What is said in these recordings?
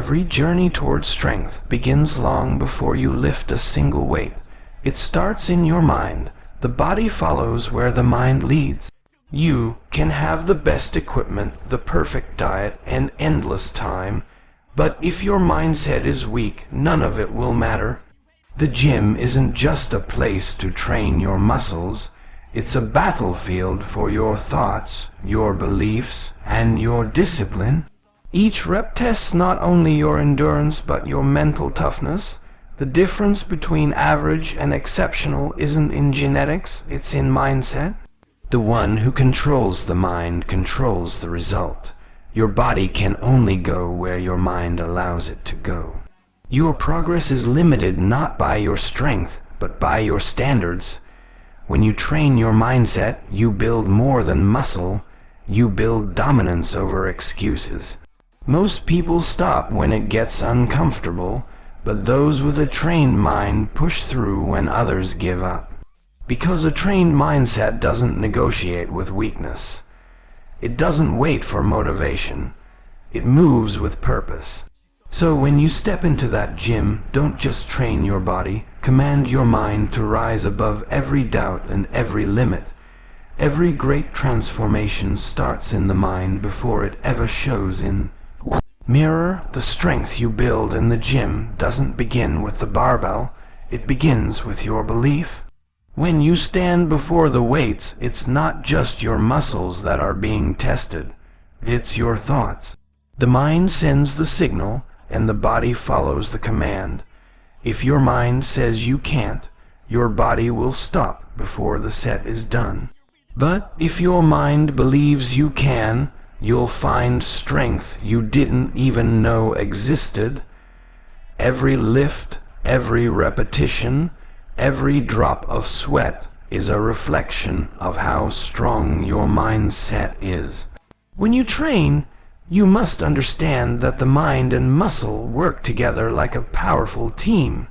Every journey towards strength begins long before you lift a single weight. It starts in your mind. The body follows where the mind leads. You can have the best equipment, the perfect diet, and endless time, but if your mindset is weak, none of it will matter. The gym isn't just a place to train your muscles. It's a battlefield for your thoughts, your beliefs, and your discipline. Each rep tests not only your endurance but your mental toughness. The difference between average and exceptional isn't in genetics, it's in mindset. The one who controls the mind controls the result. Your body can only go where your mind allows it to go. Your progress is limited not by your strength, but by your standards. When you train your mindset, you build more than muscle. You build dominance over excuses. Most people stop when it gets uncomfortable, but those with a trained mind push through when others give up. Because a trained mindset doesn't negotiate with weakness. It doesn't wait for motivation. It moves with purpose. So when you step into that gym, don't just train your body, command your mind to rise above every doubt and every limit. Every great transformation starts in the mind before it ever shows in mirror. The strength you build in the gym doesn't begin with the barbell, it begins with your belief. When you stand before the weights, it's not just your muscles that are being tested, it's your thoughts. The mind sends the signal, and the body follows the command. If your mind says you can't, your body will stop before the set is done. But if your mind believes you can, you'll find strength you didn't even know existed. Every lift, every repetition, every drop of sweat is a reflection of how strong your mindset is. When you train, you must understand that the mind and muscle work together like a powerful team.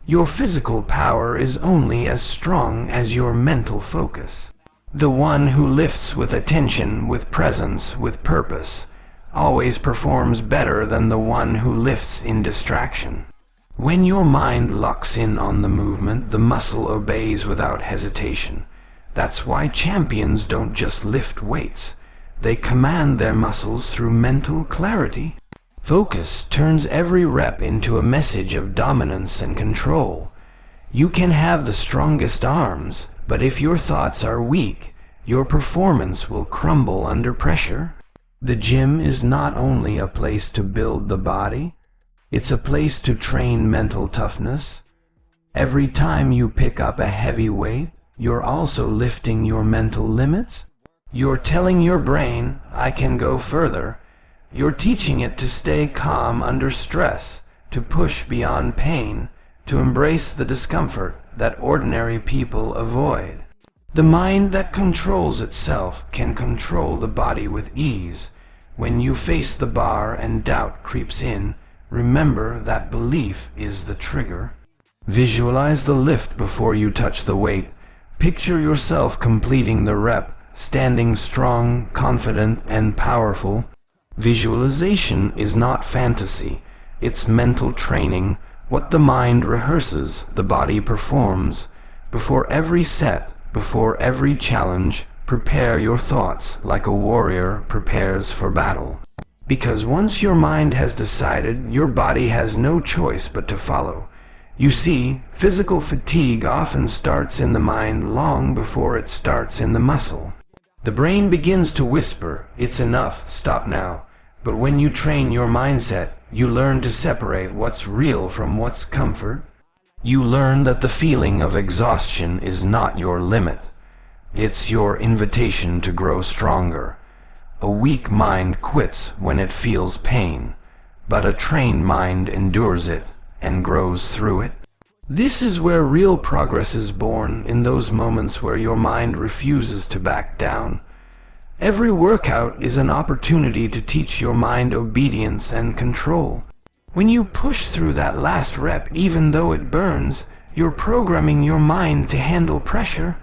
Your physical power is only as strong as your mental focus. The one who lifts with attention, with presence, with purpose, always performs better than the one who lifts in distraction. When your mind locks in on the movement, the muscle obeys without hesitation. That's why champions don't just lift weights. They command their muscles through mental clarity. Focus turns every rep into a message of dominance and control. You can have the strongest arms, but if your thoughts are weak, your performance will crumble under pressure. The gym is not only a place to build the body, it's a place to train mental toughness. Every time you pick up a heavy weight, you're also lifting your mental limits. You're telling your brain, I can go further. You're teaching it to stay calm under stress, to push beyond pain, to embrace the discomfort that ordinary people avoid. The mind that controls itself can control the body with ease. When you face the bar and doubt creeps in, remember that belief is the trigger. Visualize the lift before you touch the weight. Picture yourself completing the rep, standing strong, confident, and powerful. Visualization is not fantasy, it's mental training. What the mind rehearses, the body performs. Before every set, before every challenge, prepare your thoughts like a warrior prepares for battle. Because once your mind has decided, your body has no choice but to follow. You see, physical fatigue often starts in the mind long before it starts in the muscle. The brain begins to whisper, it's enough, stop now. But when you train your mindset, you learn to separate what's real from what's comfort. You learn that the feeling of exhaustion is not your limit. It's your invitation to grow stronger. A weak mind quits when it feels pain, but a trained mind endures it and grows through it. This is where real progress is born, in those moments where your mind refuses to back down. Every workout is an opportunity to teach your mind obedience and control. When you push through that last rep, even though it burns, you're programming your mind to handle pressure.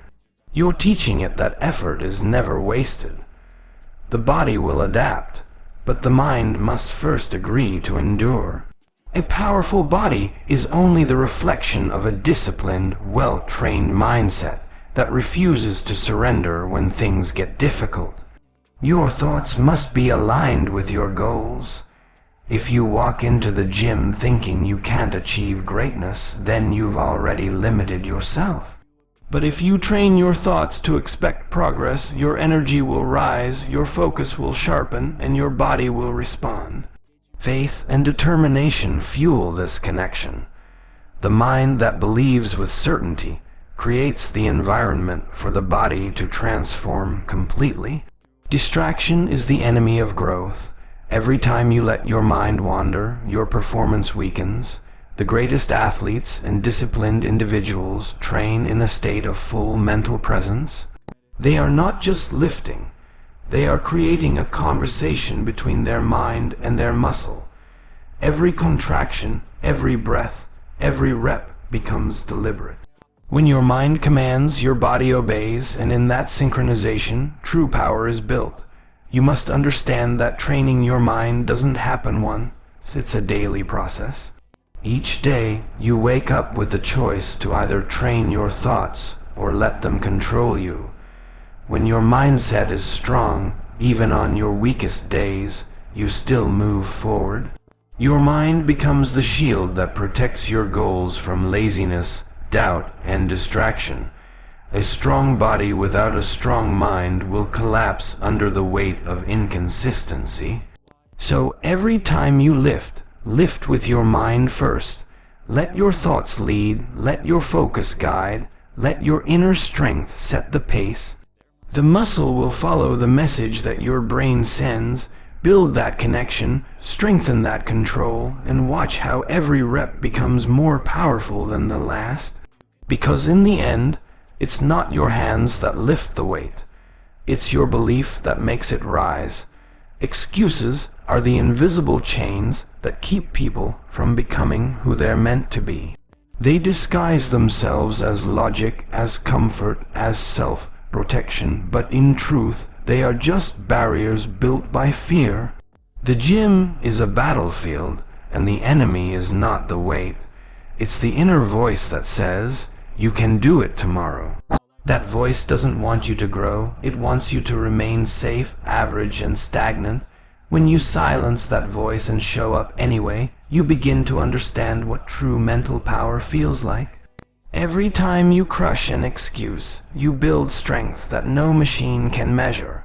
You're teaching it that effort is never wasted. The body will adapt, but the mind must first agree to endure. A powerful body is only the reflection of a disciplined, well-trained mindset that refuses to surrender when things get difficult. Your thoughts must be aligned with your goals. If you walk into the gym thinking you can't achieve greatness, then you've already limited yourself. But if you train your thoughts to expect progress, your energy will rise, your focus will sharpen, and your body will respond. Faith and determination fuel this connection. The mind that believes with certainty creates the environment for the body to transform completely. Distraction is the enemy of growth. Every time you let your mind wander, your performance weakens. The greatest athletes and disciplined individuals train in a state of full mental presence. They are not just lifting, they are creating a conversation between their mind and their muscle. Every contraction, every breath, every rep becomes deliberate. When your mind commands, your body obeys, and in that synchronization, true power is built. You must understand that training your mind doesn't happen once, it's a daily process. Each day, you wake up with the choice to either train your thoughts or let them control you. When your mindset is strong, even on your weakest days, you still move forward. Your mind becomes the shield that protects your goals from laziness, doubt, and distraction. A strong body without a strong mind will collapse under the weight of inconsistency. So every time you lift with your mind first. Let your thoughts lead, let your focus guide, let your inner strength set the pace. The muscle will follow the message that your brain sends. Build that connection, strengthen that control, and watch how every rep becomes more powerful than the last. Because in the end, it's not your hands that lift the weight. It's your belief that makes it rise. Excuses are the invisible chains that keep people from becoming who they're meant to be. They disguise themselves as logic, as comfort, as self-protection, but in truth, they are just barriers built by fear. The gym is a battlefield, and the enemy is not the weight. It's the inner voice that says, "You can do it tomorrow." That voice doesn't want you to grow. It wants you to remain safe, average, and stagnant. When you silence that voice and show up anyway, you begin to understand what true mental power feels like. Every time you crush an excuse, you build strength that no machine can measure.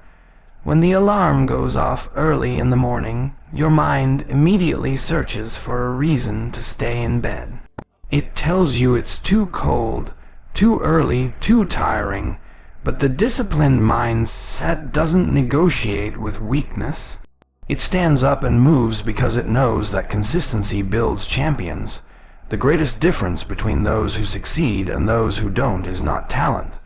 When the alarm goes off early in the morning, your mind immediately searches for a reason to stay in bed. It tells you it's too cold, too early, too tiring, but the disciplined mindset doesn't negotiate with weakness. It stands up and moves because it knows that consistency builds champions. The greatest difference between those who succeed and those who don't is not talent.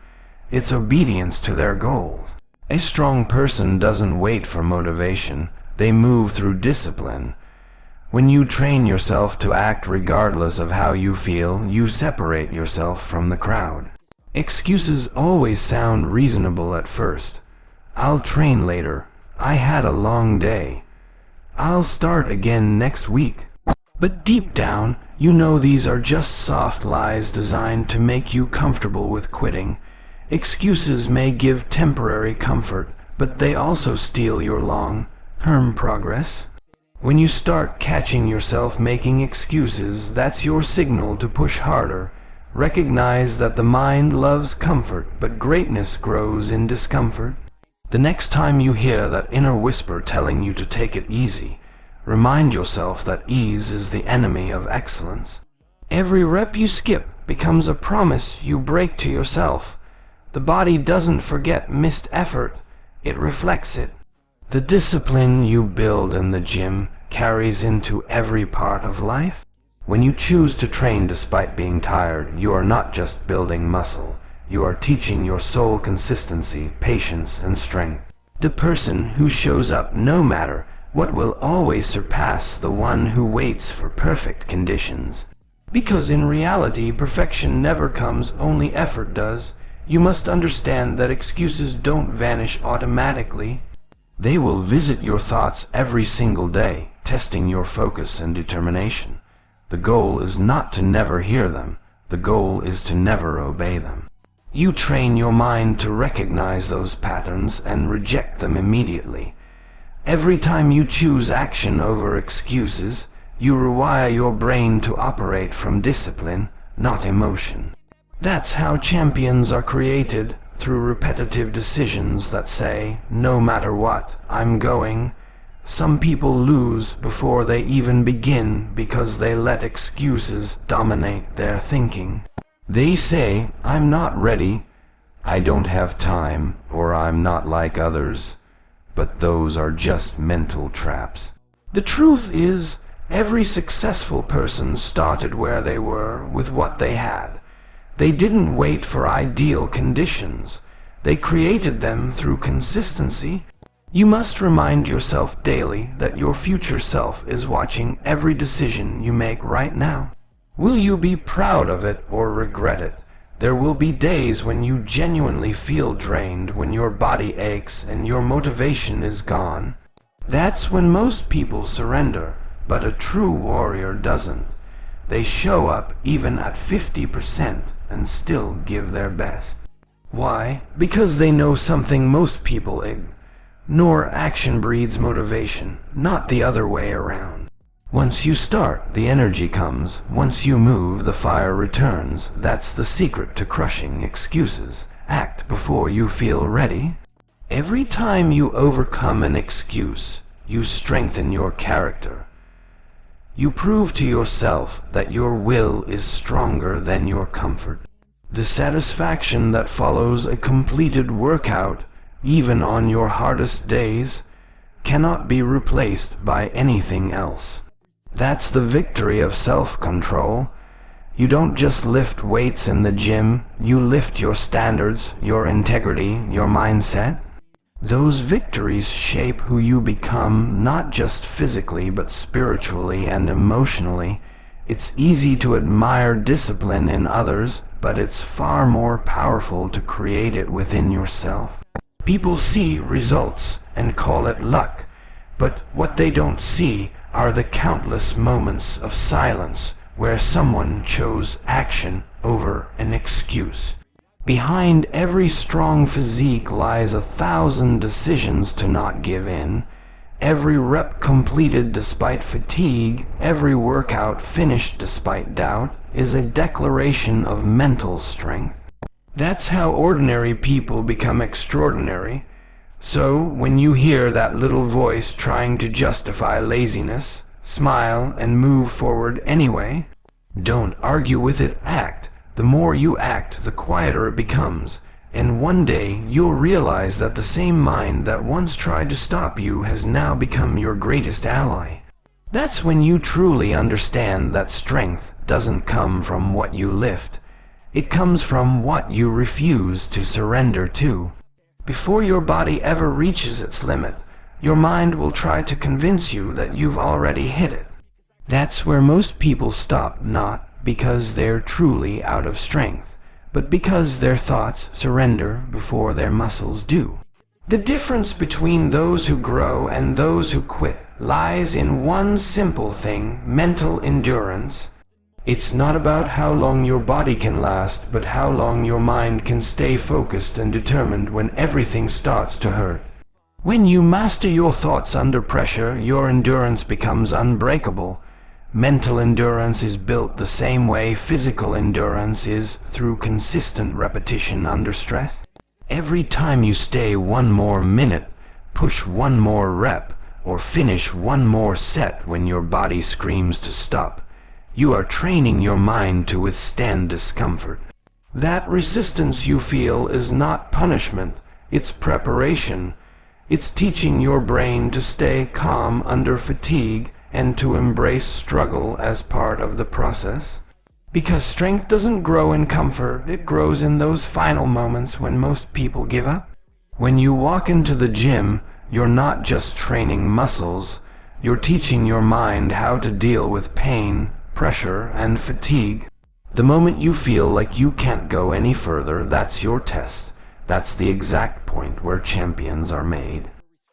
It's obedience to their goals. A strong person doesn't wait for motivation. They move through discipline. When you train yourself to act regardless of how you feel, you separate yourself from the crowd. Excuses always sound reasonable at first. I'll train later. I had a long day. I'll start again next week. But deep down, you know these are just soft lies designed to make you comfortable with quitting. Excuses may give temporary comfort, but they also steal your long-term progress. When you start catching yourself making excuses, that's your signal to push harder. Recognize that the mind loves comfort, but greatness grows in discomfort. The next time you hear that inner whisper telling you to take it easy, remind yourself that ease is the enemy of excellence. Every rep you skip becomes a promise you break to yourself. The body doesn't forget missed effort, it reflects it. The discipline you build in the gym carries into every part of life. When you choose to train despite being tired, you are not just building muscle. You are teaching your soul consistency, patience, and strength. The person who shows up no matter what will always surpass the one who waits for perfect conditions. Because in reality, perfection never comes, only effort does. You must understand that excuses don't vanish automatically. They will visit your thoughts every single day, testing your focus and determination. The goal is not to never hear them. The goal is to never obey them. You train your mind to recognize those patterns and reject them immediately. Every time you choose action over excuses, you rewire your brain to operate from discipline, not emotion. That's how champions are created, through repetitive decisions that say, no matter what, I'm going. Some people lose before they even begin because they let excuses dominate their thinking. They say, I'm not ready, I don't have time, or I'm not like others. But those are just mental traps. The truth is, every successful person started where they were with what they had. They didn't wait for ideal conditions. They created them through consistency. You must remind yourself daily that your future self is watching every decision you make right now. Will you be proud of it or regret it? There will be days when you genuinely feel drained, when your body aches and your motivation is gone. That's when most people surrender, but a true warrior doesn't. They show up even at 50% and still give their best. Why? Because they know something most people ignore. Action breeds motivation, not the other way around. Once you start, the energy comes. Once you move, the fire returns. That's the secret to crushing excuses. Act before you feel ready. Every time you overcome an excuse, you strengthen your character. You prove to yourself that your will is stronger than your comfort. The satisfaction that follows a completed workout, even on your hardest days, cannot be replaced by anything else. That's the victory of self-control. You don't just lift weights in the gym, you lift your standards, your integrity, your mindset. Those victories shape who you become, not just physically, but spiritually and emotionally. It's easy to admire discipline in others, but it's far more powerful to create it within yourself. People see results and call it luck, but what they don't see are the countless moments of silence where someone chose action over an excuse. Behind every strong physique lies 1,000 decisions to not give in. Every rep completed despite fatigue, every workout finished despite doubt, is a declaration of mental strength. That's how ordinary people become extraordinary. So, when you hear that little voice trying to justify laziness, smile and move forward anyway. Don't argue with it, act. The more you act, the quieter it becomes. And one day, you'll realize that the same mind that once tried to stop you has now become your greatest ally. That's when you truly understand that strength doesn't come from what you lift. It comes from what you refuse to surrender to. Before your body ever reaches its limit, your mind will try to convince you that you've already hit it. That's where most people stop, not because they're truly out of strength, but because their thoughts surrender before their muscles do. The difference between those who grow and those who quit lies in one simple thing: mental endurance. It's not about how long your body can last, but how long your mind can stay focused and determined when everything starts to hurt. When you master your thoughts under pressure, your endurance becomes unbreakable. Mental endurance is built the same way physical endurance is, through consistent repetition under stress. Every time you stay one more minute, push one more rep, or finish one more set when your body screams to stop, you are training your mind to withstand discomfort. That resistance you feel is not punishment, it's preparation. It's teaching your brain to stay calm under fatigue and to embrace struggle as part of the process. Because strength doesn't grow in comfort, it grows in those final moments when most people give up. When you walk into the gym, you're not just training muscles, you're teaching your mind how to deal with pain, pressure, and fatigue. The moment you feel like you can't go any further, that's your test. That's the exact point where champions are made.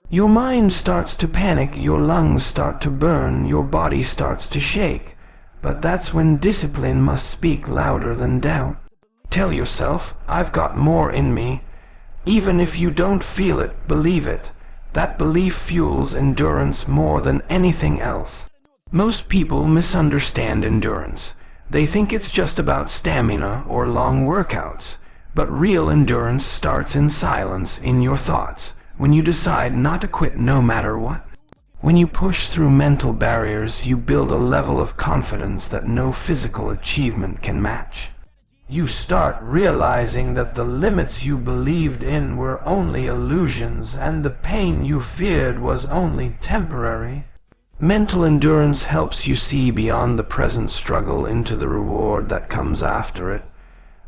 Your mind starts to panic, your lungs start to burn, your body starts to shake. But that's when discipline must speak louder than doubt. Tell yourself, I've got more in me. Even if you don't feel it, believe it. That belief fuels endurance more than anything else. Most people misunderstand endurance. They think it's just about stamina or long workouts. But real endurance starts in silence, in your thoughts, when you decide not to quit no matter what. When you push through mental barriers, you build a level of confidence that no physical achievement can match. You start realizing that the limits you believed in were only illusions, and the pain you feared was only temporary. Mental endurance helps you see beyond the present struggle into the reward that comes after it.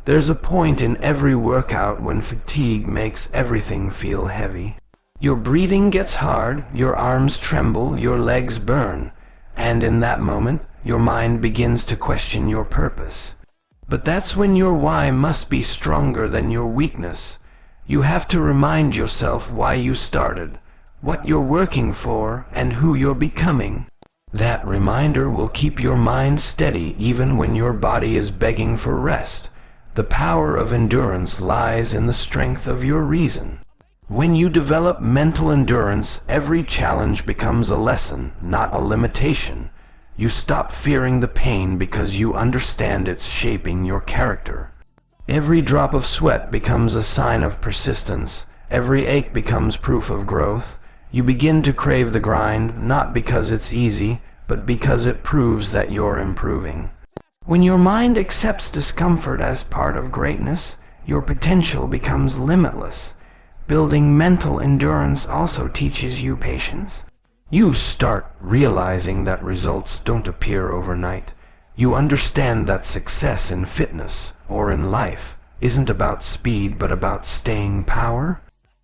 There's a point in every workout when fatigue makes everything feel heavy. Your breathing gets hard, your arms tremble, your legs burn, and in that moment, your mind begins to question your purpose. But that's when your why must be stronger than your weakness. You have to remind yourself why you started, what you're working for, and who you're becoming. That reminder will keep your mind steady even when your body is begging for rest. The power of endurance lies in the strength of your reason. When you develop mental endurance, every challenge becomes a lesson, not a limitation. You stop fearing the pain because you understand it's shaping your character. Every drop of sweat becomes a sign of persistence. Every ache becomes proof of growth. You begin to crave the grind, not because it's easy, but because it proves that you're improving. When your mind accepts discomfort as part of greatness, your potential becomes limitless. Building mental endurance also teaches you patience. You start realizing that results don't appear overnight. You understand that success in fitness or in life isn't about speed but about staying power.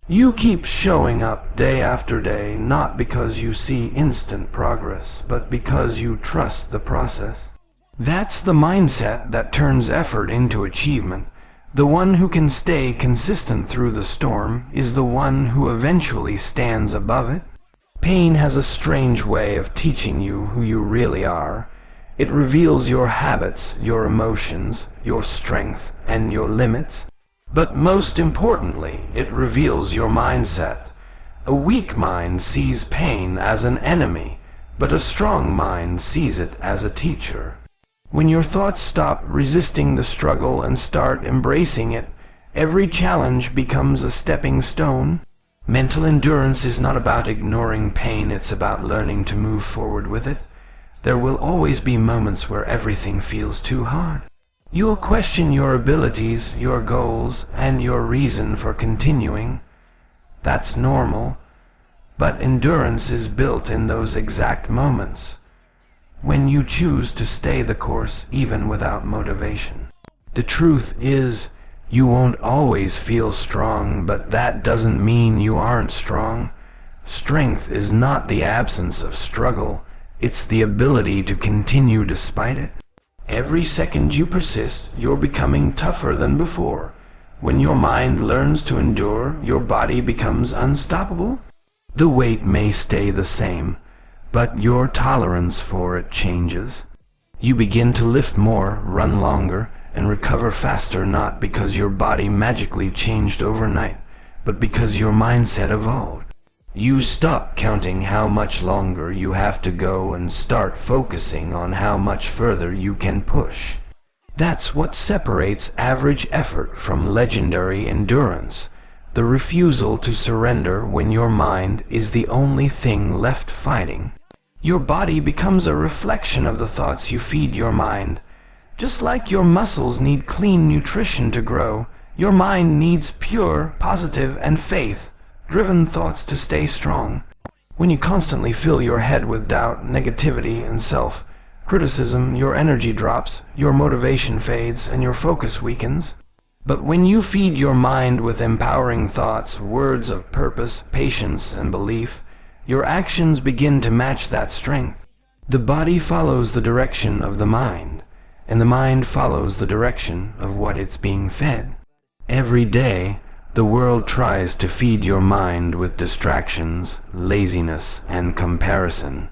You keep showing up day after day, not because you see instant progress, but because you trust the process. That's the mindset that turns effort into achievement. The one who can stay consistent through the storm is the one who eventually stands above it. Pain has a strange way of teaching you who you really are. It reveals your habits, your emotions, your strength, and your limits. But most importantly, it reveals your mindset. A weak mind sees pain as an enemy, but a strong mind sees it as a teacher. When your thoughts stop resisting the struggle and start embracing it, every challenge becomes a stepping stone. Mental endurance is not about ignoring pain, it's about learning to move forward with it. There will always be moments where everything feels too hard. You'll question your abilities, your goals, and your reason for continuing. That's normal, but endurance is built in those exact moments, when you choose to stay the course even without motivation. The truth is, you won't always feel strong, but that doesn't mean you aren't strong. Strength is not the absence of struggle, it's the ability to continue despite it. Every second you persist, you're becoming tougher than before. When your mind learns to endure, your body becomes unstoppable. The weight may stay the same, but your tolerance for it changes. You begin to lift more, run longer, and recover faster, not because your body magically changed overnight, but because your mindset evolved. You stop counting how much longer you have to go and start focusing on how much further you can push. That's what separates average effort from legendary endurance. The refusal to surrender when your mind is the only thing left fighting. Your body becomes a reflection of the thoughts you feed your mind. Just like your muscles need clean nutrition to grow, your mind needs pure, positive, and faith-driven thoughts to stay strong. When you constantly fill your head with doubt, negativity, and self-criticism, your energy drops, your motivation fades, and your focus weakens. But when you feed your mind with empowering thoughts, words of purpose, patience, and belief, your actions begin to match that strength. The body follows the direction of the mind, and the mind follows the direction of what it's being fed. Every day, The world tries to feed your mind with distractions, laziness, and comparison.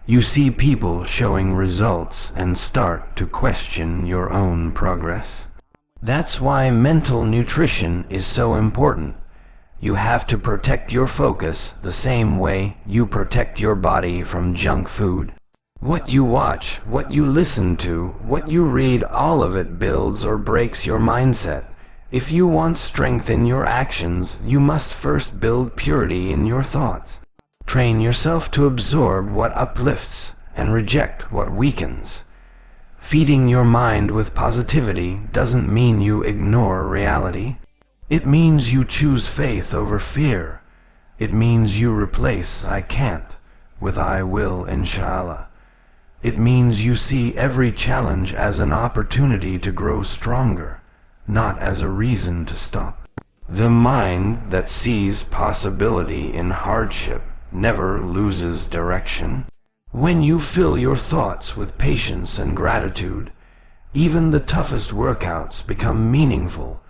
You see people showing results and start to question your own progress. That's why mental nutrition is so important. You have to protect your focus the same way you protect your body from junk food. What you watch, what you listen to, what you read, all of it builds or breaks your mindset. If you want strength in your actions, you must first build purity in your thoughts. Train yourself to absorb what uplifts and reject what weakens. Feeding your mind with positivity doesn't mean you ignore reality. It means you choose faith over fear. It means you replace "I can't" with "I will, inshallah." It means you see every challenge as an opportunity to grow stronger, not as a reason to stop. The mind that sees possibility in hardship never loses direction. When you fill your thoughts with patience and gratitude, even the toughest workouts become meaningful,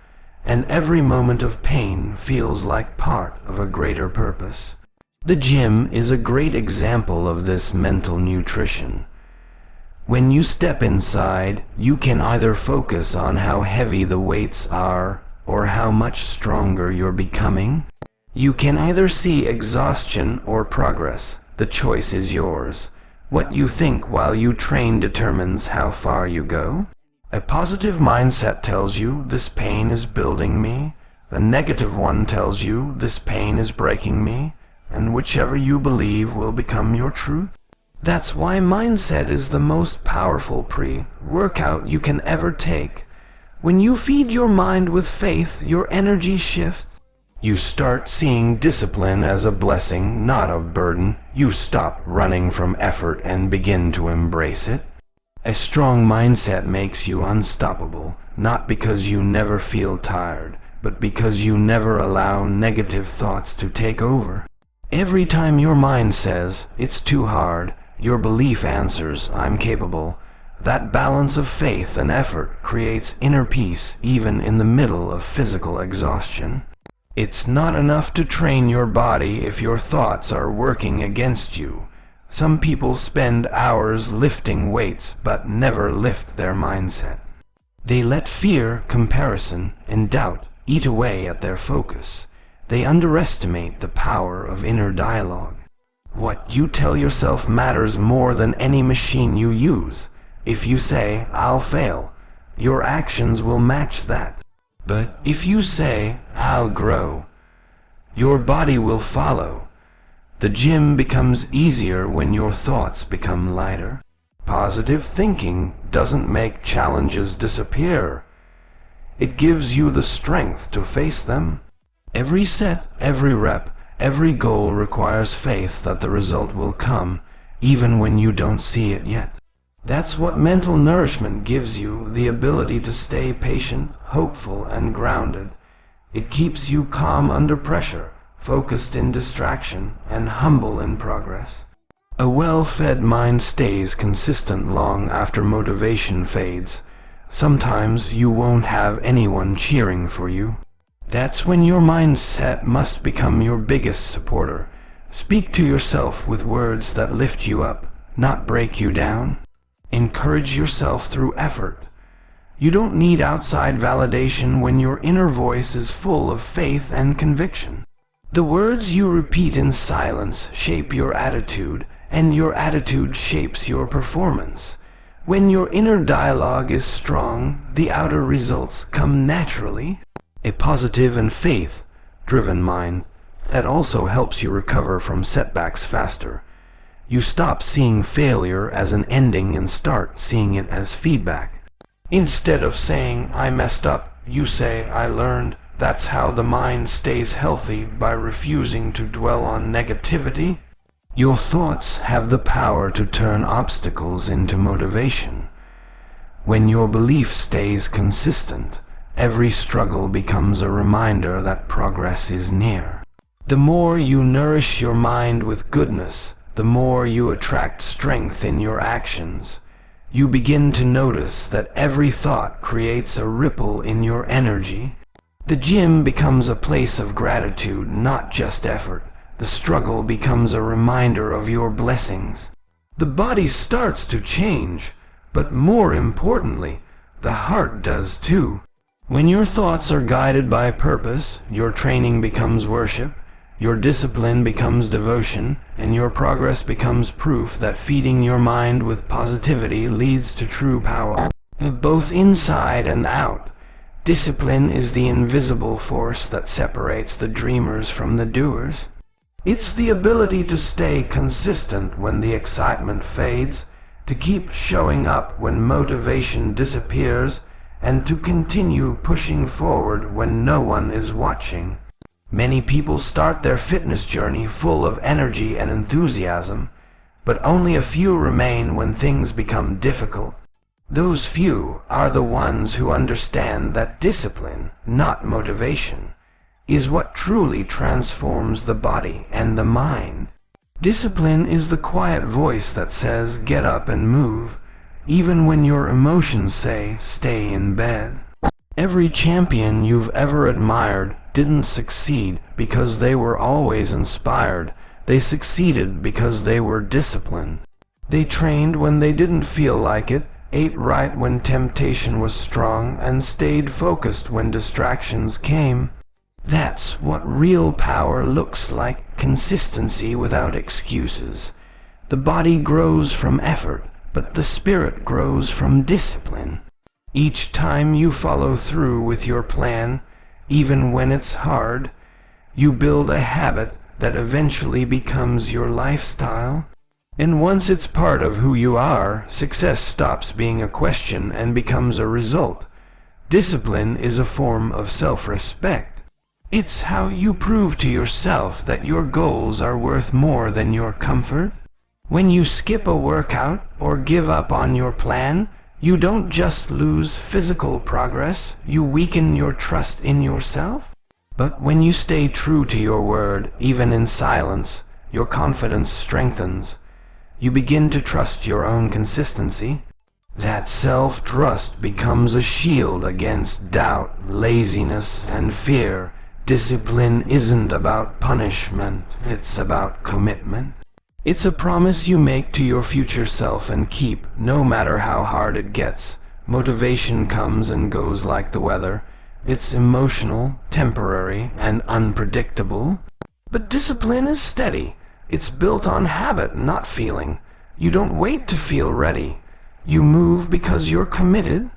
and every moment of pain feels like part of a greater purpose. The gym is a great example of this mental nutrition. When you step inside, you can either focus on how heavy the weights are or how much stronger you're becoming. You can either see exhaustion or progress. The choice is yours. What you think while you train determines how far you go. A positive mindset tells you, "This pain is building me." A negative one tells you, "This pain is breaking me." And whichever you believe will become your truth. That's why mindset is the most powerful pre-workout you can ever take. When you feed your mind with faith, your energy shifts. You start seeing discipline as a blessing, not a burden. You stop running from effort and begin to embrace it. A strong mindset makes you unstoppable, not because you never feel tired, but because you never allow negative thoughts to take over. Every time your mind says, "It's too hard," your belief answers, "I'm capable." That balance of faith and effort creates inner peace even in the middle of physical exhaustion. It's not enough to train your body if your thoughts are working against you. Some people spend hours lifting weights but never lift their mindset. They let fear, comparison, and doubt eat away at their focus. They underestimate the power of inner dialogue. What you tell yourself matters more than any machine you use. If you say, "I'll fail," your actions will match that. But if you say, "I'll grow," your body will follow. The gym becomes easier when your thoughts become lighter. Positive thinking doesn't make challenges disappear. It gives you the strength to face them. Every set, every rep, every goal requires faith that the result will come, even when you don't see it yet. That's what mental nourishment gives you, the ability to stay patient, hopeful, and grounded. It keeps you calm under pressure, focused in distraction, and humble in progress. A well-fed mind stays consistent long after motivation fades. Sometimes you won't have anyone cheering for you. That's when your mindset must become your biggest supporter. Speak to yourself with words that lift you up, not break you down. Encourage yourself through effort. You don't need outside validation when your inner voice is full of faith and conviction. The words you repeat in silence shape your attitude, and your attitude shapes your performance. When your inner dialogue is strong, the outer results come naturally. A positive and faith-driven mind that also helps you recover from setbacks faster. You stop seeing failure as an ending and start seeing it as feedback. Instead of saying, "I messed up," you say, "I learned." That's how the mind stays healthy, by refusing to dwell on negativity. Your thoughts have the power to turn obstacles into motivation. When your belief stays consistent, every struggle becomes a reminder that progress is near. The more you nourish your mind with goodness, the more you attract strength in your actions. You begin to notice that every thought creates a ripple in your energy. The gym becomes a place of gratitude, not just effort. The struggle becomes a reminder of your blessings. The body starts to change, but more importantly, the heart does too. When your thoughts are guided by purpose, your training becomes worship, your discipline becomes devotion, and your progress becomes proof that feeding your mind with positivity leads to true power, both inside and out. Discipline is the invisible force that separates the dreamers from the doers. It's the ability to stay consistent when the excitement fades, to keep showing up when motivation disappears, and to continue pushing forward when no one is watching. Many people start their fitness journey full of energy and enthusiasm, but only a few remain when things become difficult. Those few are the ones who understand that discipline, not motivation, is what truly transforms the body and the mind. Discipline is the quiet voice that says, "Get up and move," even when your emotions say, "Stay in bed." Every champion you've ever admired didn't succeed because they were always inspired. They succeeded because they were disciplined. They trained when they didn't feel like it, ate right when temptation was strong, and stayed focused when distractions came. That's what real power looks like, consistency without excuses. The body grows from effort, but the spirit grows from discipline. Each time you follow through with your plan, even when it's hard, you build a habit that eventually becomes your lifestyle. And once it's part of who you are, success stops being a question and becomes a result. Discipline is a form of self-respect. It's how you prove to yourself that your goals are worth more than your comfort. When you skip a workout or give up on your plan, you don't just lose physical progress, you weaken your trust in yourself. But when you stay true to your word, even in silence, your confidence strengthens. You begin to trust your own consistency. That self-trust becomes a shield against doubt, laziness, and fear. Discipline isn't about punishment, it's about commitment. It's a promise you make to your future self and keep, no matter how hard it gets. Motivation comes and goes like the weather. It's emotional, temporary, and unpredictable. But discipline is steady. It's built on habit, not feeling. You don't wait to feel ready. You move because you're committed.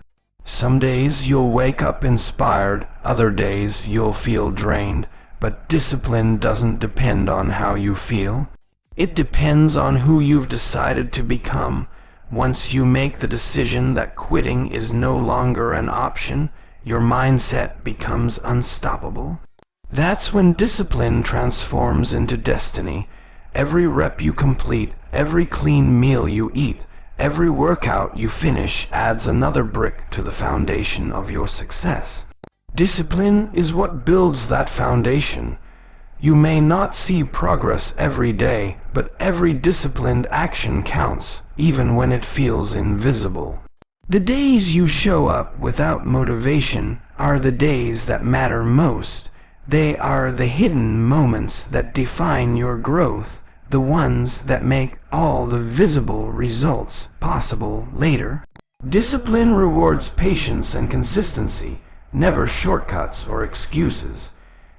Some days you'll wake up inspired, other days you'll feel drained. But discipline doesn't depend on how you feel. It depends on who you've decided to become. Once you make the decision that quitting is no longer an option, your mindset becomes unstoppable. That's when discipline transforms into destiny. Every rep you complete, every clean meal you eat, every workout you finish adds another brick to the foundation of your success. Discipline is what builds that foundation. You may not see progress every day, but every disciplined action counts, even when it feels invisible. The days you show up without motivation are the days that matter most. They are the hidden moments that define your growth, the ones that make all the visible results possible later. Discipline rewards patience and consistency, never shortcuts or excuses.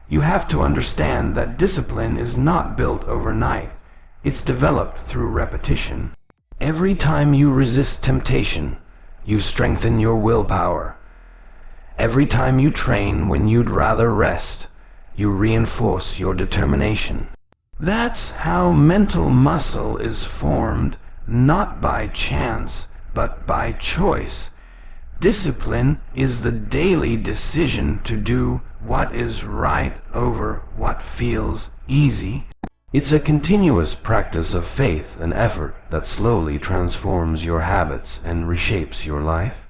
You have to understand that discipline is not built overnight. It's developed through repetition. Every time you resist temptation, you strengthen your willpower. Every time you train when you'd rather rest, you reinforce your determination. That's how mental muscle is formed, not by chance, but by choice. Discipline is the daily decision to do what is right over what feels easy. It's a continuous practice of faith and effort that slowly transforms your habits and reshapes your life.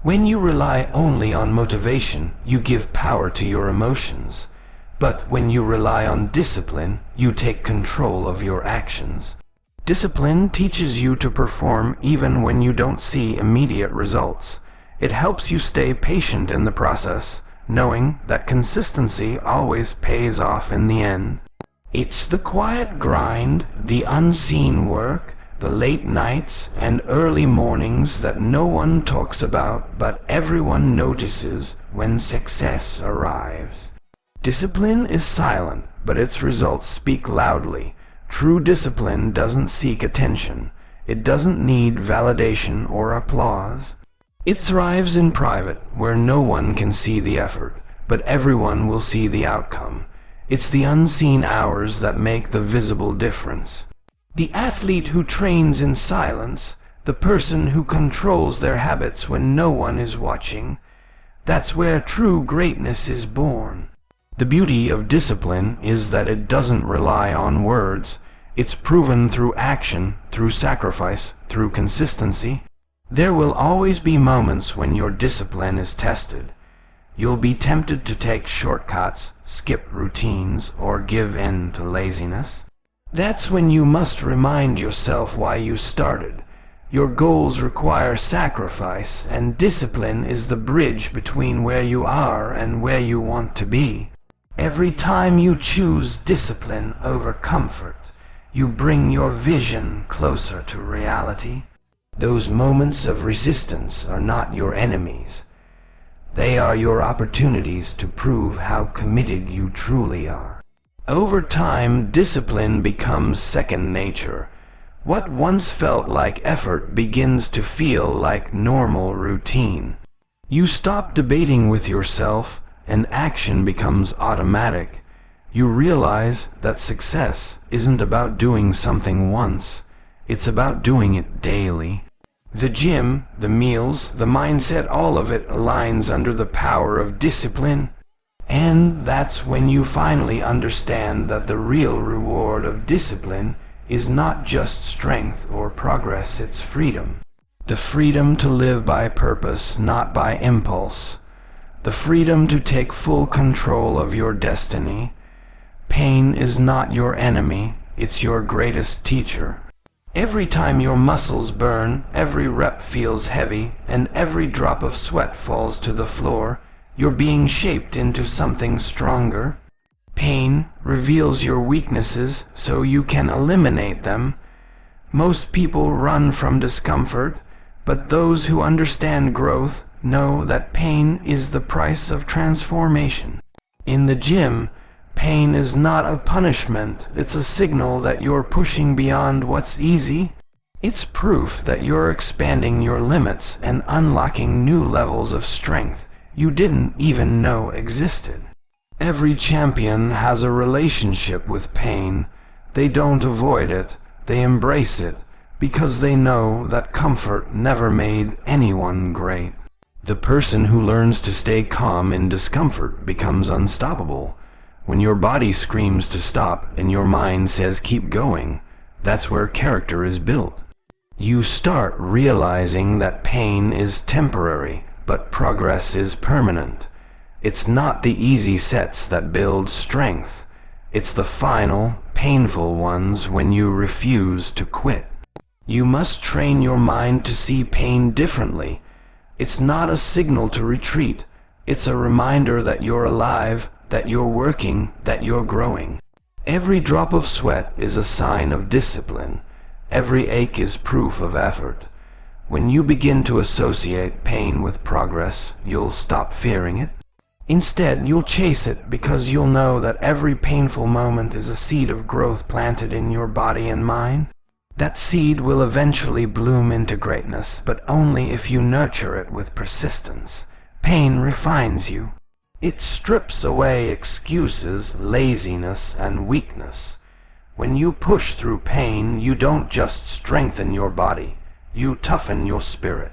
When you rely only on motivation, you give power to your emotions. But when you rely on discipline, you take control of your actions. Discipline teaches you to perform even when you don't see immediate results. It helps you stay patient in the process, knowing that consistency always pays off in the end. It's the quiet grind, the unseen work, the late nights and early mornings that no one talks about but everyone notices when success arrives. Discipline is silent, but its results speak loudly. True discipline doesn't seek attention. It doesn't need validation or applause. It thrives in private, where no one can see the effort, but everyone will see the outcome. It's the unseen hours that make the visible difference. The athlete who trains in silence, the person who controls their habits when no one is watching, that's where true greatness is born. The beauty of discipline is that it doesn't rely on words. It's proven through action, through sacrifice, through consistency. There will always be moments when your discipline is tested. You'll be tempted to take shortcuts, skip routines, or give in to laziness. That's when you must remind yourself why you started. Your goals require sacrifice, and discipline is the bridge between where you are and where you want to be. Every time you choose discipline over comfort, you bring your vision closer to reality. Those moments of resistance are not your enemies. They are your opportunities to prove how committed you truly are. Over time, discipline becomes second nature. What once felt like effort begins to feel like normal routine. You stop debating with yourself, and action becomes automatic. You realize that success isn't about doing something once. It's about doing it daily. The gym, the meals, the mindset, all of it aligns under the power of discipline. And that's when you finally understand that the real reward of discipline is not just strength or progress, it's freedom. The freedom to live by purpose, not by impulse. The freedom to take full control of your destiny. Pain is not your enemy, it's your greatest teacher. Every time your muscles burn, every rep feels heavy, and every drop of sweat falls to the floor, you're being shaped into something stronger. Pain reveals your weaknesses so you can eliminate them. Most people run from discomfort, but those who understand growth know that pain is the price of transformation. In the gym, pain is not a punishment, it's a signal that you're pushing beyond what's easy. It's proof that you're expanding your limits and unlocking new levels of strength you didn't even know existed. Every champion has a relationship with pain. They don't avoid it, they embrace it, because they know that comfort never made anyone great. The person who learns to stay calm in discomfort becomes unstoppable. When your body screams to stop and your mind says keep going, that's where character is built. You start realizing that pain is temporary, but progress is permanent. It's not the easy sets that build strength. It's the final, painful ones when you refuse to quit. You must train your mind to see pain differently. It's not a signal to retreat. It's a reminder that you're alive, that you're working, that you're growing. Every drop of sweat is a sign of discipline. Every ache is proof of effort. When you begin to associate pain with progress, you'll stop fearing it. Instead, you'll chase it because you'll know that every painful moment is a seed of growth planted in your body and mind. That seed will eventually bloom into greatness, but only if you nurture it with persistence. Pain refines you. It strips away excuses, laziness, and weakness. When you push through pain, you don't just strengthen your body, you toughen your spirit.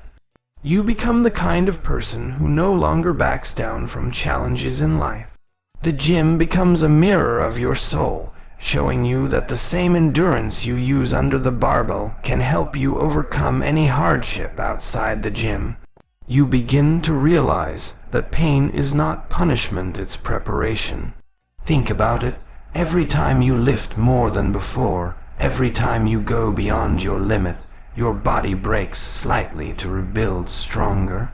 You become the kind of person who no longer backs down from challenges in life. The gym becomes a mirror of your soul, showing you that the same endurance you use under the barbell can help you overcome any hardship outside the gym. You begin to realize that pain is not punishment, it's preparation. Think about it. Every time you lift more than before, every time you go beyond your limit, your body breaks slightly to rebuild stronger.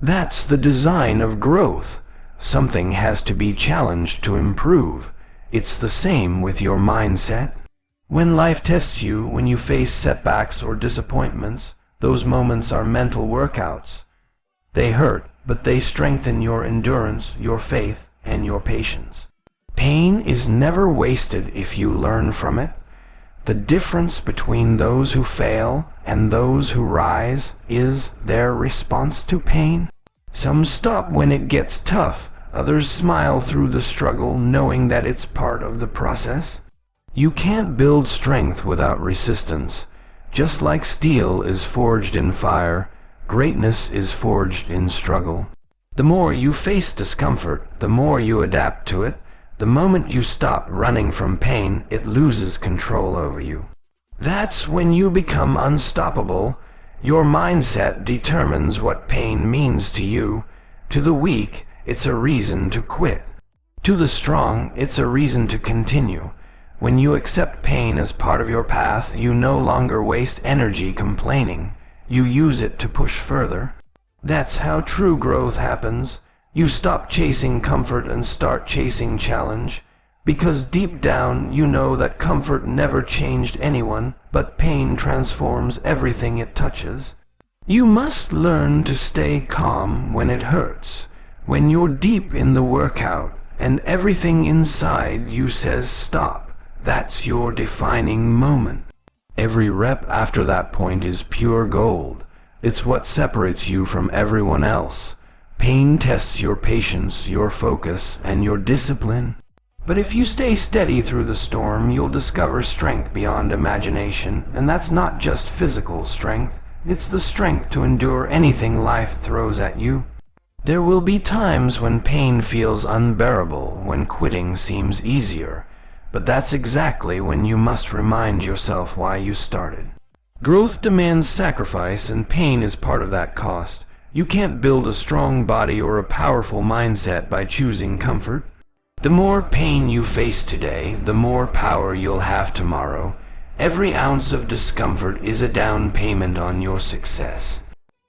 That's the design of growth. Something has to be challenged to improve. It's the same with your mindset. When life tests you, when you face setbacks or disappointments, those moments are mental workouts. They hurt, but they strengthen your endurance, your faith, and your patience. Pain is never wasted if you learn from it. The difference between those who fail and those who rise is their response to pain. Some stop when it gets tough, others smile through the struggle knowing that it's part of the process. You can't build strength without resistance. Just like steel is forged in fire, greatness is forged in struggle. The more you face discomfort, the more you adapt to it. The moment you stop running from pain, it loses control over you. That's when you become unstoppable. Your mindset determines what pain means to you. To the weak, it's a reason to quit. To the strong, it's a reason to continue. When you accept pain as part of your path, you no longer waste energy complaining. You use it to push further. That's how true growth happens. You stop chasing comfort and start chasing challenge. Because deep down, you know that comfort never changed anyone, but pain transforms everything it touches. You must learn to stay calm when it hurts. When you're deep in the workout, and everything inside you says stop. That's your defining moment. Every rep after that point is pure gold. It's what separates you from everyone else. Pain tests your patience, your focus, and your discipline. But if you stay steady through the storm, you'll discover strength beyond imagination, and that's not just physical strength. It's the strength to endure anything life throws at you. There will be times when pain feels unbearable, when quitting seems easier. But that's exactly when you must remind yourself why you started. Growth demands sacrifice, and pain is part of that cost. You can't build a strong body or a powerful mindset by choosing comfort. The more pain you face today, the more power you'll have tomorrow. Every ounce of discomfort is a down payment on your success.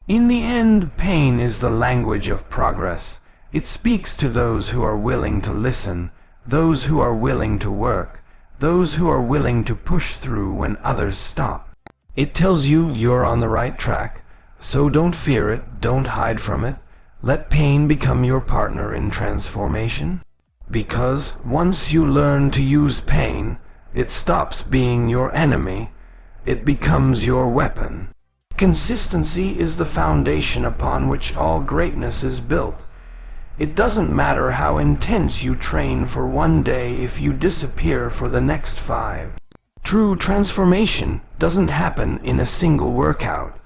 In the end, pain is the language of progress. It speaks to those who are willing to listen, those who are willing to work, those who are willing to push through when others stop. It tells you you're on the right track, so don't fear it, don't hide from it. Let pain become your partner in transformation. Because once you learn to use pain, it stops being your enemy, it becomes your weapon. Consistency is the foundation upon which all greatness is built. It doesn't matter how intense you train for one day if you disappear for the next 5. True transformation doesn't happen in a single workout.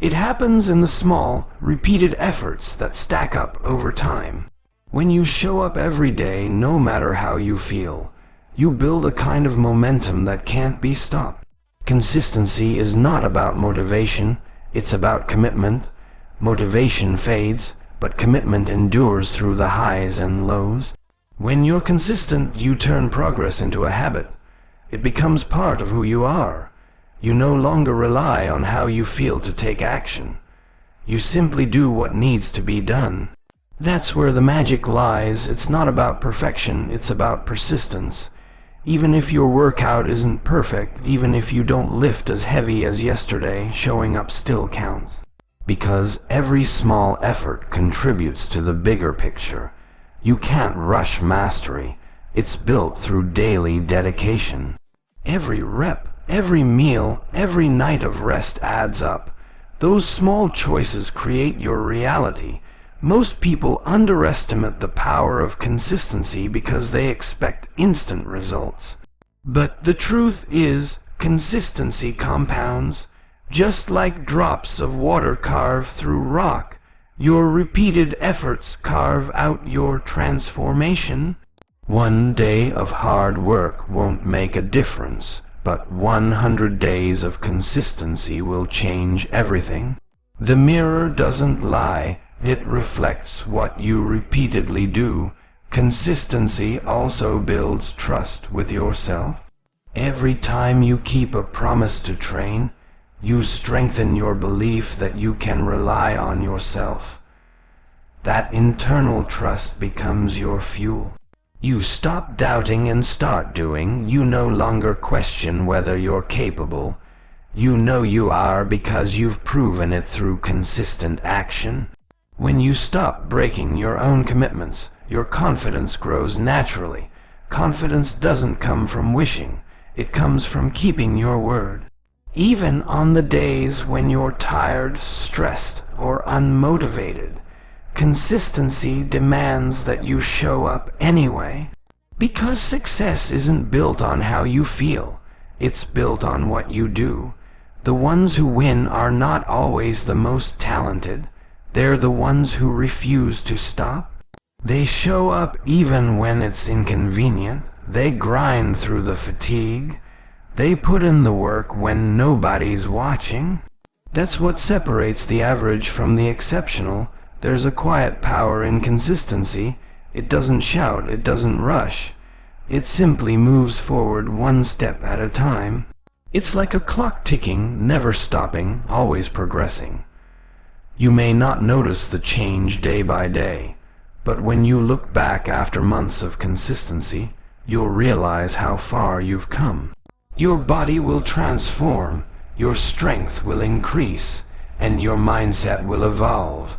It happens in the small, repeated efforts that stack up over time. When you show up every day, no matter how you feel, you build a kind of momentum that can't be stopped. Consistency is not about motivation, it's about commitment. Motivation fades, but commitment endures through the highs and lows. When you're consistent, you turn progress into a habit. It becomes part of who you are. You no longer rely on how you feel to take action. You simply do what needs to be done. That's where the magic lies. It's not about perfection, it's about persistence. Even if your workout isn't perfect, even if you don't lift as heavy as yesterday, showing up still counts. Because every small effort contributes to the bigger picture. You can't rush mastery. It's built through daily dedication. Every rep, every meal, every night of rest adds up. Those small choices create your reality. Most people underestimate the power of consistency because they expect instant results. But the truth is, consistency compounds. Just like drops of water carve through rock, your repeated efforts carve out your transformation. One day of hard work won't make a difference, but 100 days of consistency will change everything. The mirror doesn't lie, it reflects what you repeatedly do. Consistency also builds trust with yourself. Every time you keep a promise to train, you strengthen your belief that you can rely on yourself. That internal trust becomes your fuel. You stop doubting and start doing. You no longer question whether you're capable. You know you are because you've proven it through consistent action. When you stop breaking your own commitments, your confidence grows naturally. Confidence doesn't come from wishing. It comes from keeping your word. Even on the days when you're tired, stressed, or unmotivated, consistency demands that you show up anyway. Because success isn't built on how you feel, it's built on what you do. The ones who win are not always the most talented. They're the ones who refuse to stop. They show up even when it's inconvenient. They grind through the fatigue. They put in the work when nobody's watching. That's what separates the average from the exceptional. There's a quiet power in consistency. It doesn't shout, it doesn't rush. It simply moves forward one step at a time. It's like a clock ticking, never stopping, always progressing. You may not notice the change day by day, but when you look back after months of consistency, you'll realize how far you've come. Your body will transform, your strength will increase, and your mindset will evolve.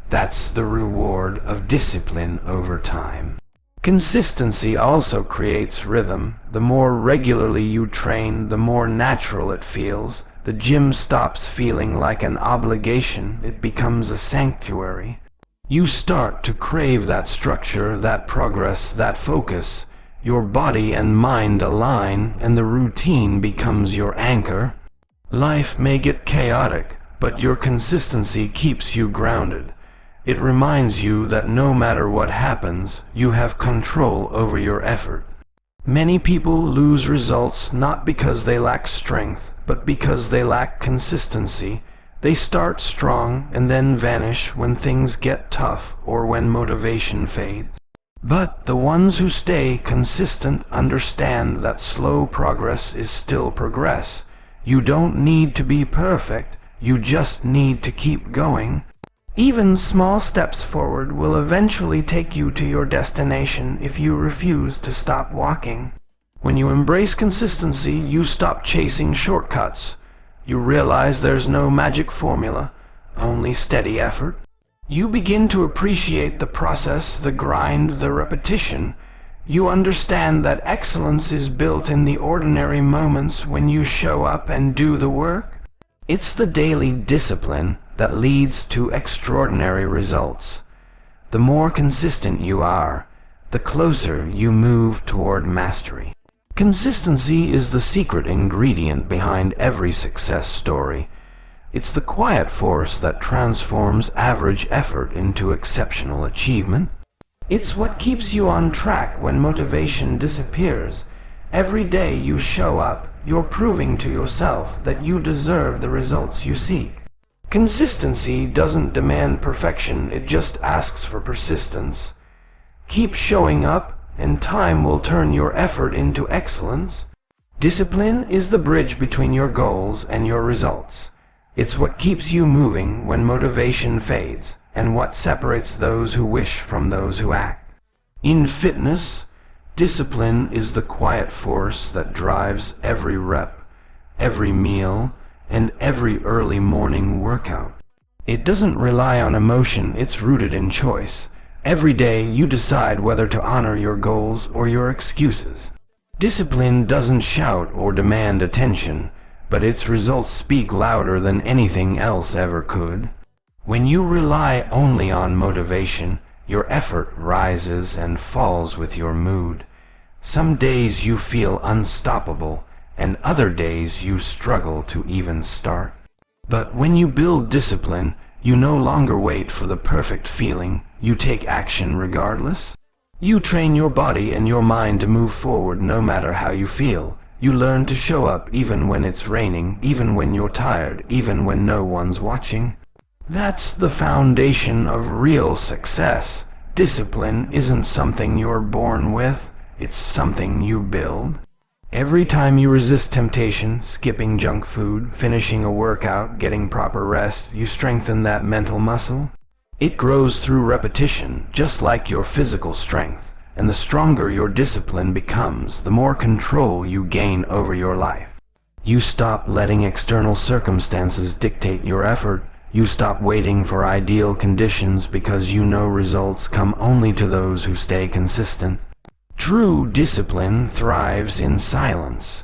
That's the reward of discipline over time. Consistency also creates rhythm. The more regularly you train, the more natural it feels. The gym stops feeling like an obligation. It becomes a sanctuary. You start to crave that structure, that progress, that focus. Your body and mind align, and the routine becomes your anchor. Life may get chaotic, but your consistency keeps you grounded. It reminds you that no matter what happens, you have control over your effort. Many people lose results not because they lack strength, but because they lack consistency. They start strong and then vanish when things get tough or when motivation fades. But the ones who stay consistent understand that slow progress is still progress. You don't need to be perfect, you just need to keep going. Even small steps forward will eventually take you to your destination if you refuse to stop walking. When you embrace consistency, you stop chasing shortcuts. You realize there's no magic formula, only steady effort. You begin to appreciate the process, the grind, the repetition. You understand that excellence is built in the ordinary moments when you show up and do the work. It's the daily discipline that leads to extraordinary results. The more consistent you are, the closer you move toward mastery. Consistency is the secret ingredient behind every success story. It's the quiet force that transforms average effort into exceptional achievement. It's what keeps you on track when motivation disappears. Every day you show up, you're proving to yourself that you deserve the results you seek. Consistency doesn't demand perfection, it just asks for persistence. Keep showing up, and time will turn your effort into excellence. Discipline is the bridge between your goals and your results. It's what keeps you moving when motivation fades, and what separates those who wish from those who act. In fitness, discipline is the quiet force that drives every rep, every meal, and every early morning workout. It doesn't rely on emotion, it's rooted in choice. Every day you decide whether to honor your goals or your excuses. Discipline doesn't shout or demand attention, but its results speak louder than anything else ever could. When you rely only on motivation, your effort rises and falls with your mood. Some days you feel unstoppable, and other days you struggle to even start. But when you build discipline, you no longer wait for the perfect feeling, you take action regardless. You train your body and your mind to move forward no matter how you feel. You learn to show up even when it's raining, even when you're tired, even when no one's watching. That's the foundation of real success. Discipline isn't something you're born with, it's something you build. Every time you resist temptation, skipping junk food, finishing a workout, getting proper rest, you strengthen that mental muscle. It grows through repetition, just like your physical strength, and the stronger your discipline becomes, the more control you gain over your life. You stop letting external circumstances dictate your effort. You stop waiting for ideal conditions because you know results come only to those who stay consistent. True discipline thrives in silence.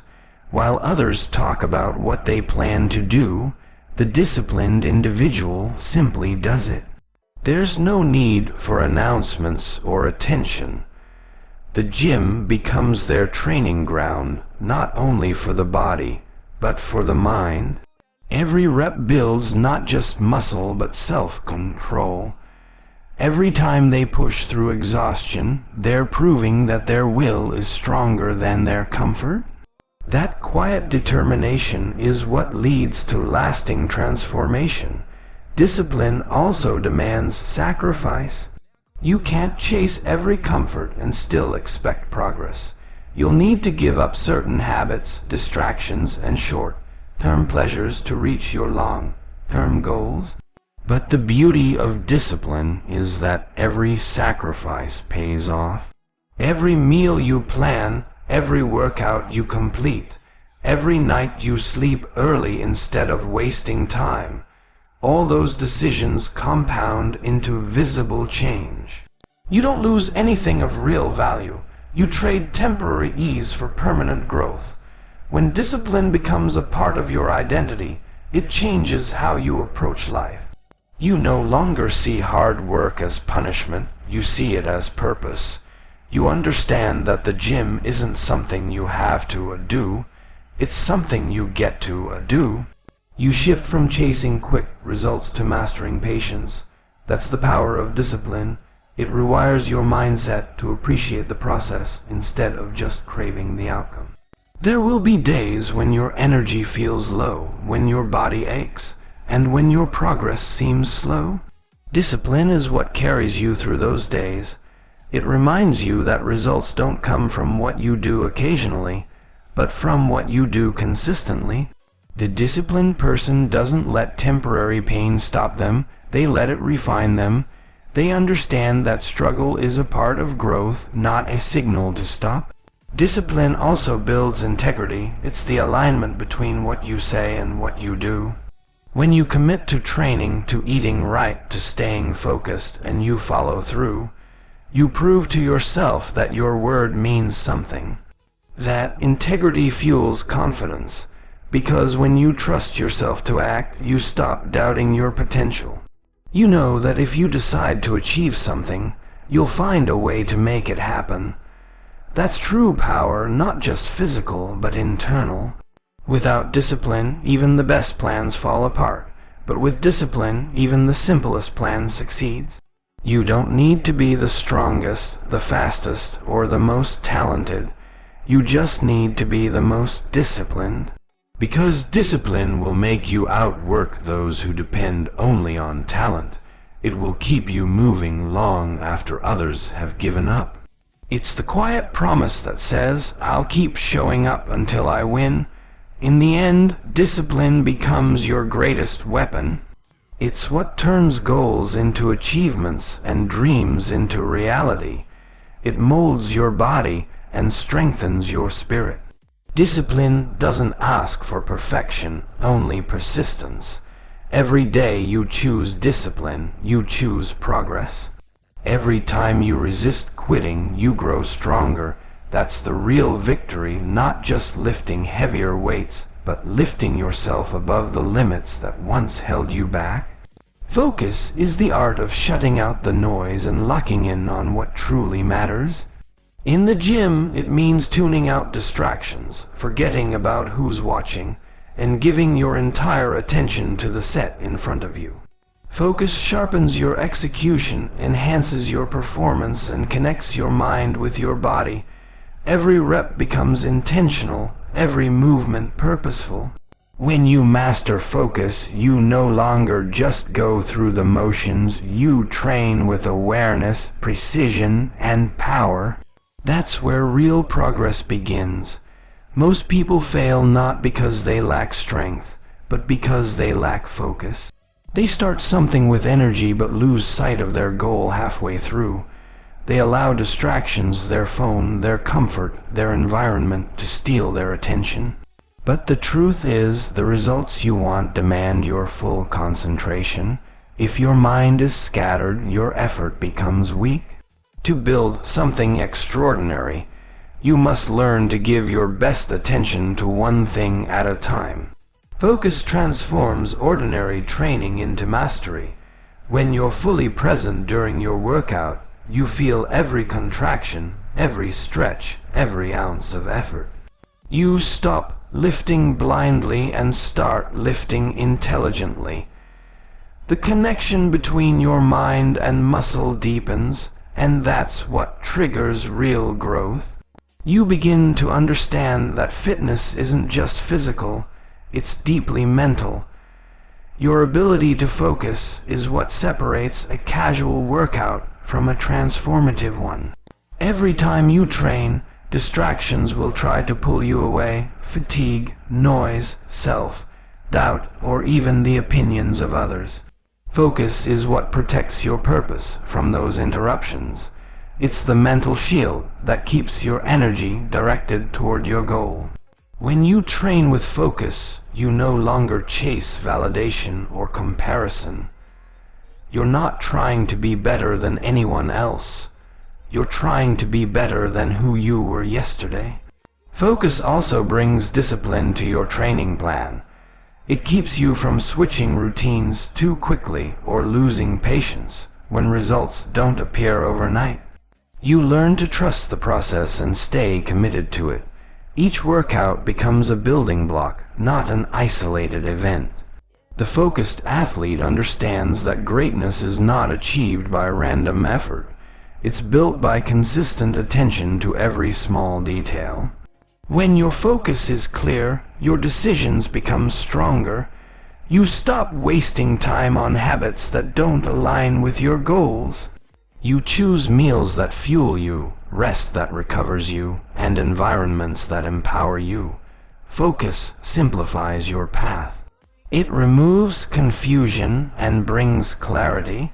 While others talk about what they plan to do, the disciplined individual simply does it. There's no need for announcements or attention. The gym becomes their training ground, not only for the body, but for the mind. Every rep builds not just muscle, but self-control. Every time they push through exhaustion, they're proving that their will is stronger than their comfort. That quiet determination is what leads to lasting transformation. Discipline also demands sacrifice. You can't chase every comfort and still expect progress. You'll need to give up certain habits, distractions, and short-term pleasures to reach your long-term goals. But the beauty of discipline is that every sacrifice pays off. Every meal you plan, every workout you complete, every night you sleep early instead of wasting time, all those decisions compound into visible change. You don't lose anything of real value. You trade temporary ease for permanent growth. When discipline becomes a part of your identity, it changes how you approach life. You no longer see hard work as punishment, you see it as purpose. You understand that the gym isn't something you have to do, it's something you get to do. You shift from chasing quick results to mastering patience. That's the power of discipline. It rewires your mindset to appreciate the process instead of just craving the outcome. There will be days when your energy feels low, when your body aches, and when your progress seems slow. Discipline is what carries you through those days. It reminds you that results don't come from what you do occasionally, but from what you do consistently. The disciplined person doesn't let temporary pain stop them, they let it refine them. They understand that struggle is a part of growth, not a signal to stop. Discipline also builds integrity. It's the alignment between what you say and what you do. When you commit to training, to eating right, to staying focused, and you follow through, you prove to yourself that your word means something. That integrity fuels confidence, because when you trust yourself to act, you stop doubting your potential. You know that if you decide to achieve something, you'll find a way to make it happen. That's true power, not just physical, but internal. Without discipline, even the best plans fall apart, but with discipline, even the simplest plan succeeds. You don't need to be the strongest, the fastest, or the most talented. You just need to be the most disciplined. Because discipline will make you outwork those who depend only on talent. It will keep you moving long after others have given up. It's the quiet promise that says, I'll keep showing up until I win. In the end, discipline becomes your greatest weapon. It's what turns goals into achievements and dreams into reality. It molds your body and strengthens your spirit. Discipline doesn't ask for perfection, only persistence. Every day you choose discipline, you choose progress. Every time you resist quitting, you grow stronger. That's the real victory, not just lifting heavier weights, but lifting yourself above the limits that once held you back. Focus is the art of shutting out the noise and locking in on what truly matters. In the gym, it means tuning out distractions, forgetting about who's watching, and giving your entire attention to the set in front of you. Focus sharpens your execution, enhances your performance, and connects your mind with your body. Every rep becomes intentional, every movement purposeful. When you master focus, you no longer just go through the motions, you train with awareness, precision, and power. That's where real progress begins. Most people fail not because they lack strength, but because they lack focus. They start something with energy but lose sight of their goal halfway through. They allow distractions, their phone, their comfort, their environment, to steal their attention. But the truth is, the results you want demand your full concentration. If your mind is scattered, your effort becomes weak. To build something extraordinary, you must learn to give your best attention to one thing at a time. Focus transforms ordinary training into mastery. When you're fully present during your workout, you feel every contraction, every stretch, every ounce of effort. You stop lifting blindly and start lifting intelligently. The connection between your mind and muscle deepens, and that's what triggers real growth. You begin to understand that fitness isn't just physical, it's deeply mental. Your ability to focus is what separates a casual workout from a transformative one. Every time you train, distractions will try to pull you away: fatigue, noise, self-doubt, or even the opinions of others. Focus is what protects your purpose from those interruptions. It's the mental shield that keeps your energy directed toward your goal. When you train with focus, you no longer chase validation or comparison. You're not trying to be better than anyone else. You're trying to be better than who you were yesterday. Focus also brings discipline to your training plan. It keeps you from switching routines too quickly or losing patience when results don't appear overnight. You learn to trust the process and stay committed to it. Each workout becomes a building block, not an isolated event. The focused athlete understands that greatness is not achieved by random effort. It's built by consistent attention to every small detail. When your focus is clear, your decisions become stronger. You stop wasting time on habits that don't align with your goals. You choose meals that fuel you, rest that recovers you, and environments that empower you. Focus simplifies your path. It removes confusion and brings clarity.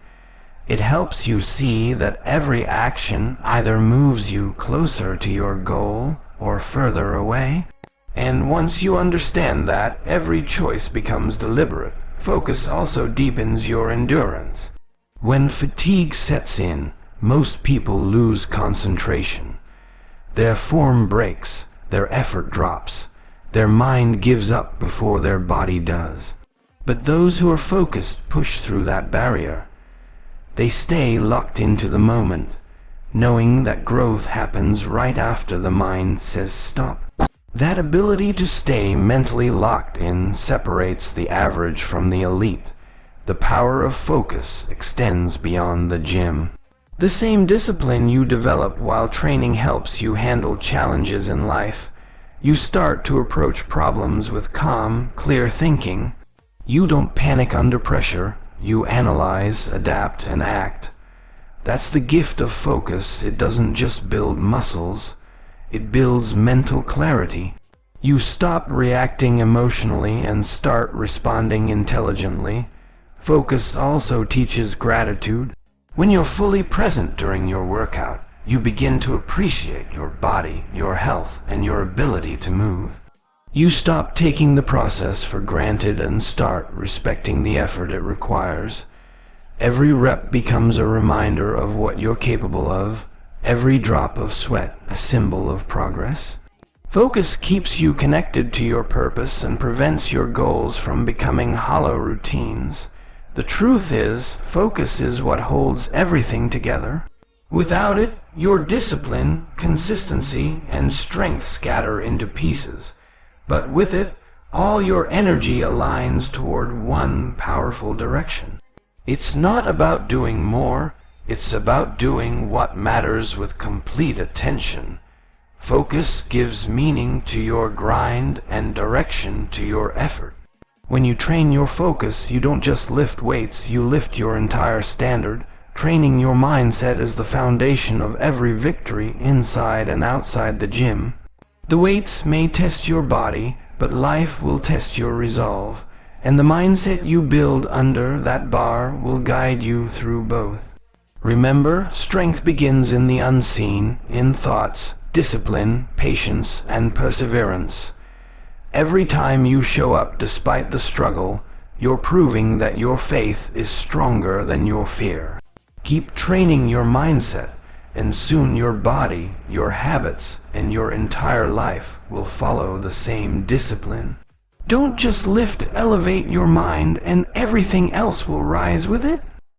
It helps you see that every action either moves you closer to your goal or further away. And once you understand that, every choice becomes deliberate. Focus also deepens your endurance. When fatigue sets in, most people lose concentration. Their form breaks, their effort drops, their mind gives up before their body does. But those who are focused push through that barrier. They stay locked into the moment, knowing that growth happens right after the mind says stop. That ability to stay mentally locked in separates the average from the elite. The power of focus extends beyond the gym. The same discipline you develop while training helps you handle challenges in life. You start to approach problems with calm, clear thinking. You don't panic under pressure. You analyze, adapt, and act. That's the gift of focus. It doesn't just build muscles. It builds mental clarity. You stop reacting emotionally and start responding intelligently. Focus also teaches gratitude. When you're fully present during your workout, you begin to appreciate your body, your health, and your ability to move. You stop taking the process for granted and start respecting the effort it requires. Every rep becomes a reminder of what you're capable of. Every drop of sweat a symbol of progress. Focus keeps you connected to your purpose and prevents your goals from becoming hollow routines. The truth is, focus is what holds everything together. Without it, your discipline, consistency, and strength scatter into pieces. But with it, all your energy aligns toward one powerful direction. It's not about doing more, it's about doing what matters with complete attention. Focus gives meaning to your grind and direction to your effort. When you train your focus, you don't just lift weights, you lift your entire standard. Training your mindset is the foundation of every victory inside and outside the gym. The weights may test your body, but life will test your resolve. and the mindset you build under that bar will guide you through both. Remember, strength begins in the unseen, in thoughts, discipline, patience, and perseverance. Every time you show up despite the struggle, you're proving that your faith is stronger than your fear. Keep training your mindset, and soon your body, your habits, and your entire life will follow the same discipline. Don't just elevate your mind and everything else will rise with it.